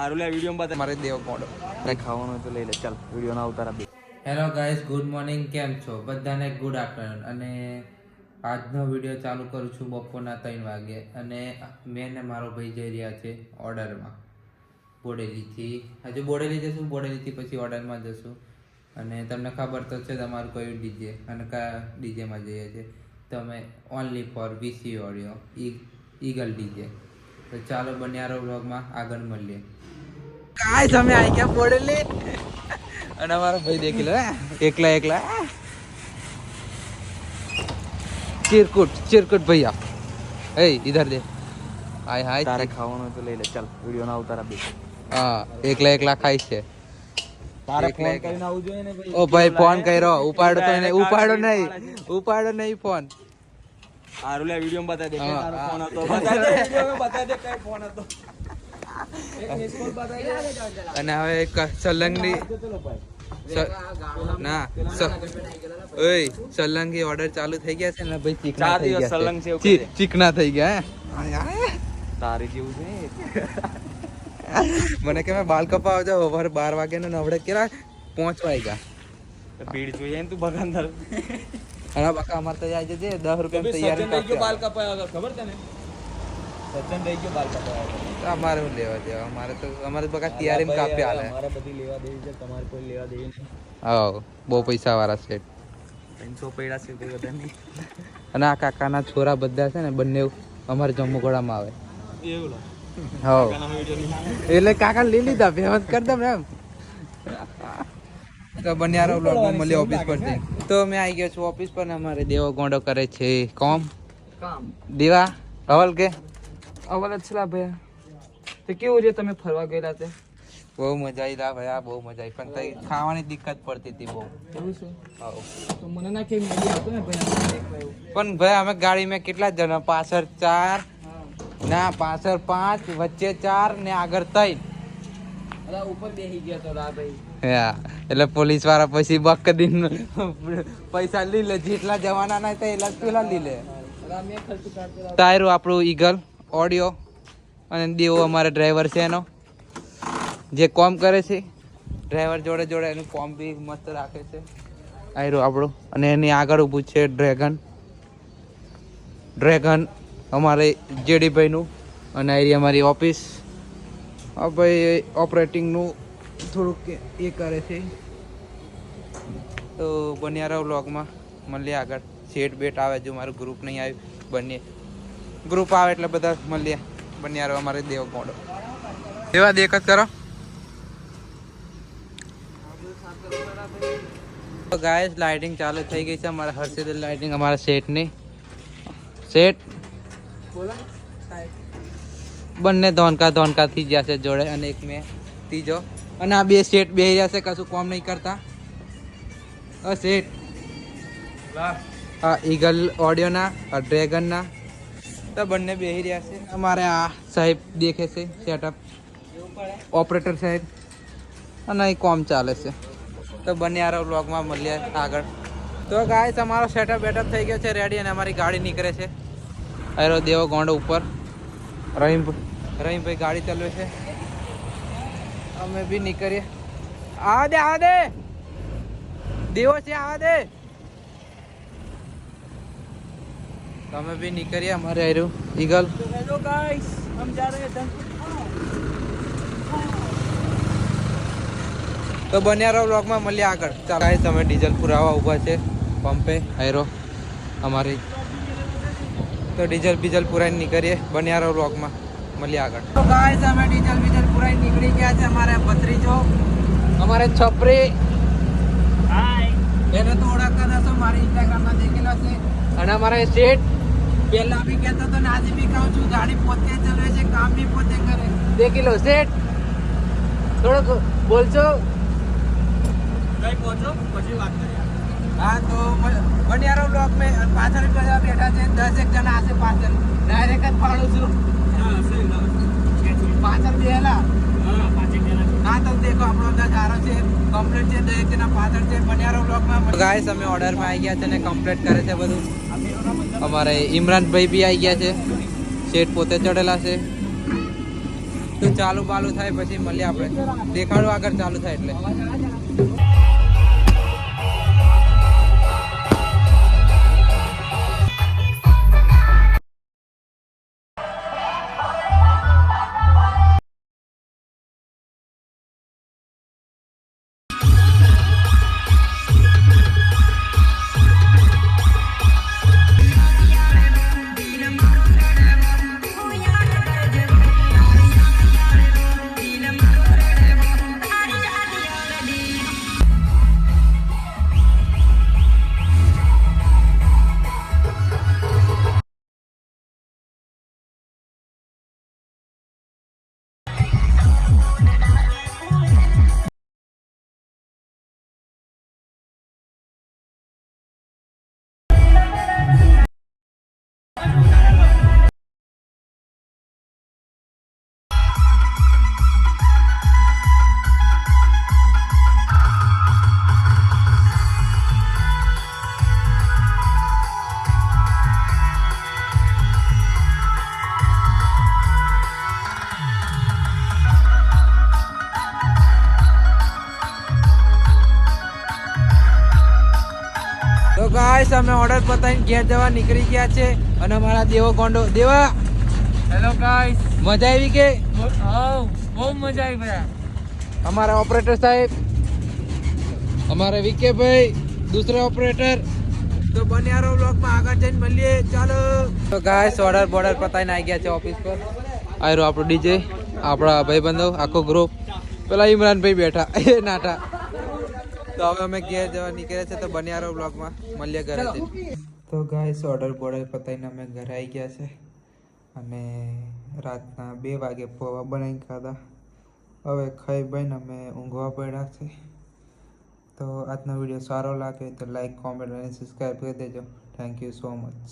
આરુલા video માં બતા મારે દેવ કોડો રે ખાવાનું તો લઈ લે ચાલ વિડિયો ના ઉતારા બે. Hello guys, good morning. કેમ છો બધાને? Good afternoon. અને આજનો વિડીયો ચાલુ કરું છું બપોરના 3 વાગે. અને મેં ને મારો ભાઈ જઈ રહ્યા છે ઓર્ડરમાં બોડેલીથી. હજુ બોડેલી જશું, બોડેલીથી પછી ઓર્ડરમાં જશું. અને તમને ખબર તો છે તમારું કયું ડીજે અને કયા ડીજેમાં જઈએ છીએ. તો અમે only for VC audio eagle DJ. તો ચાલો બન્યારો વ્લોગમાં આગળ મળીએ. કાઈ તમે આઈ ગયા બોડેલી અને અમારો ભાઈ દેખી લો એકલા એકલા चिरकुट भैया ए इधर दे हाय हाय तारे खाવાનું તો લઈ લે ચાલ વિડિયો ના ઉતારા બે. હા એકલા ખાઈ છે તારે ફોન કરીને આવું જોઈએ ને ભાઈ. ઓ ભાઈ ફોન કર્યો ઉપાડો તો નહીં, ઉપાડો નહીં ફોન. આરુલા વિડિયો માં બતા દે કે તારો ફોન હતો, બતા દે વિડિયો માં બતા દે કઈ ફોન હતો. એક મિસ કોલ બતાઈ દે. અને હવે એક સલંગની ના ઓય સલંગી ઓર્ડર ચાલુ થઈ ગયા છે ને ભાઈ. ચીકના થઈ ગયા સલંગ છે, ચીકના થઈ ગયા હે તારી જેવું છે. મને કે મેં બાલ કપાવ જાવ સવારે 12 વાગે ને નવડે કેરા 5 વાગ્યા ભીડ જોઈએ ને તું બગાંદર. અને બકા અમાર તો જાય છે 10 રૂપિયા તૈયાર કાપ્યો બાલ કપાયો ખબર તને? સચન રહી ગયો બાલ કપાયો. અમારે હું લેવા દેવા, અમારે બકા તૈયારીમાં કાપ્યા હાલે. અમારે બધી લેવા દેવી છે, તમારે કોઈ લેવા દેવી નથી. હા બહુ પૈસા વાળા છે. 300 પૈડા છે કોઈ બધા નહીં. અને આ કાકાના છોરા બધા છે ને બંને અમારે જમ્મુગોડામાં આવે. એવું હા એટલે કાકા લઈ લીધા ભેવત કરી દમ એમ. તો બન્યારો બ્લોગમાં મળ્યો ઓફિસ પરથી. તો મેં આવી ગયો છું ઓફિસ પર ને અમારે દેવો ગોંડો કરે છે કામ. દેવા અવલ કે અવલ જ છલા ભૈયા. તો કેવું છે તમે ફરવા ગયેલા તે? બહુ મજા આવી રહ્યા ભાઈ, બહુ મજા આવી. પણ તઈ ખાવાની દિક્કત પડતી હતી બહુ. એવું છે? હા. તો મને ના કેમ મળી આવતો ને ભાઈ. પણ ભાઈ અમે ગાડીમાં કેટલા જણા? પાછળ 4 ના પાછળ 5 વચ્ચે 4 ને આગળ 3. અલા ઉપર બેહી ગયો તો રા ભાઈ. હા એટલે પોલીસ વાળા પછી બકદીન પૈસા લઈ લે. જેટલા જવાના ના હતા એટલા પેલા લઈ લે. મે ખર્ચ કરતો તાયરો આપણું ઈગલ ઓડિયો અને દેવો અમારે ડ્રાઈવર છે એનો જે કોમ કરે છે. ડ્રાઈવર જોડે જોડે એનું કોમ બી મસ્ત રાખે છે. આયરો આપણું. અને એની આગળ ઊભું છે ડ્રેગન અમારે જેડીભાઈનું. અને આયરી અમારી ઓફિસ. આ ભાઈ ઓપરેટિંગનું થોડુંક એ કરે છે. તો બન્યા વ્લોગમાં મળીએ આગળ. સેટ બેટ આવે જો મારું ગ્રુપ નહીં આવ્યું, બને ગ્રુપ આવે એટલે બધા મળીએ. બન્યા અમારે દેવ કોડો એવા દેખ જ કરો. તો ગાઈસ લાઇટિંગ ચાલુ થઈ ગઈ છે અમારા હર્ષિદ લાઇટિંગ અમારા સેટની. સેટ બંને ધોનકા થઈ ગયા છે જોડે અને એક મેં ત્રીજો. અને આ બે સેટ બેહી રહ્યા છે, કશું કામ નહીં કરતા. સેટ આ ઈગલ ઓડિયોના ડ્રેગનના તો બંને બેહી રહ્યા છે. અમારે આ સાહેબ દેખે છે સેટઅપ, ઓપરેટર સાહેબ. અને અહીં કોમ ચાલે છે. તો બંને યાર વ્લોગમાં મળીએ આગળ. તો ગાઈસ અમારો સેટઅપ બેટઅપ થઈ ગયો છે રેડી. અને અમારી ગાડી નીકળે છે. અરે દેવો ગોંડો ઉપર રહીમભાઈ ગાડી ચાલવે છે. અમે બી નીકળીએ. આવા દે દેવો છે, આવા દે. तो हमें भी निकलिए हमारे आयरू ईगल. हेलो गाइस, हम जा रहे हैं. तो बन्या रहो व्लॉग में મળીએ આગળ. ચાલો ગાઈસ અમે ડીઝલ પુરાવા ઊભા છે પંપે આયરો અમારી. તો ડીઝલ પુરાઈને નીકળીએ. બન્યા રહો વ્લॉग માં મળીએ આગળ. તો ગાઈસ અમે ડીઝલ પુરાઈને નીકળી ગયા છે. અમારે ભત્રીજો અમારે છપરી હાય એને તો ઓળખતા હશો, મારી ઇન્સ્ટાગ્રામ માં દેખેલા છે. અને અમારે સેટ પહેલા બી કહેતો તો ને આજે બી કહું છું, ગાડી પોતે ચલાવે છે, કામ બી પોતે કરે. દેખી લો સેટ. થોડોક બોલજો કઈ પહોંચો પછી વાત કરીએ. હા તો બન્યા રહો બ્લોક में. પાછળ બધા બેઠા છે 10 જણા આસે પાછળ. ડાયરેક્ટ જ પાડું છું. પાછળ બેલા હા તો દેખો આપણો નજારો છે કમ્પ્લીટ છે. 10 જણા પાછળ છે. બન્યા રહો બ્લોક માં. ગાઈસ અમે ઓર્ડર માં આવી ગયા છે ને કમ્પ્લીટ કરે છે બધું. અમારે ઇમરાનભાઈ બી આવી ગયા છે. સેટ પોતે ચડેલા છે. તો ચાલુ બાલુ થાય પછી મળીએ આપણે. દેખાડો આગળ ચાલુ થાય એટલે. તો ગાઈસ અમે ઓર્ડર પતાવીને ઘેર જવા નીકળી ગયા છે અને અમારા દેવો ગોંડો દેવા હેલો ગાઈસ, મજા આવી કે બહુ મજા આવી ભાઈ. અમારા ઓપરેટર સાહેબ અમારા વિકે ભાઈ દૂસરા ઓપરેટર. તો બન્યારો બ્લોગમાં આગળ જઈને મળીએ. ચાલો. તો ગાઈસ ઓર્ડર બોર્ડર પતાવીને આવી ગયા છે ઓફિસ પર. આયરો આપણો ડીજે, આપણા ભાઈબંધો આખો ગ્રુપ. પેલા ઇમરાનભાઈ બેઠા એ નાટા. તો હવે અમે ઘેર જવા નીકળ્યા છે. તો બન્યારો બ્લોગમાં મળીએ ઘરે. તો ગાઈસ ઓર્ડર બોર્ડર પતાવીને અમે ઘરે આવી ગયા છે અને રાતના 2 વાગે પૌવા બનાવીને ખાધા. હવે ખાઈ બહીને અમે ઊંઘવા પડ્યા છે. તો આજનો વિડીયો સારો લાગે તો લાઈક કોમેન્ટ અને સબસ્ક્રાઈબ કરી દેજો. Thank you so much.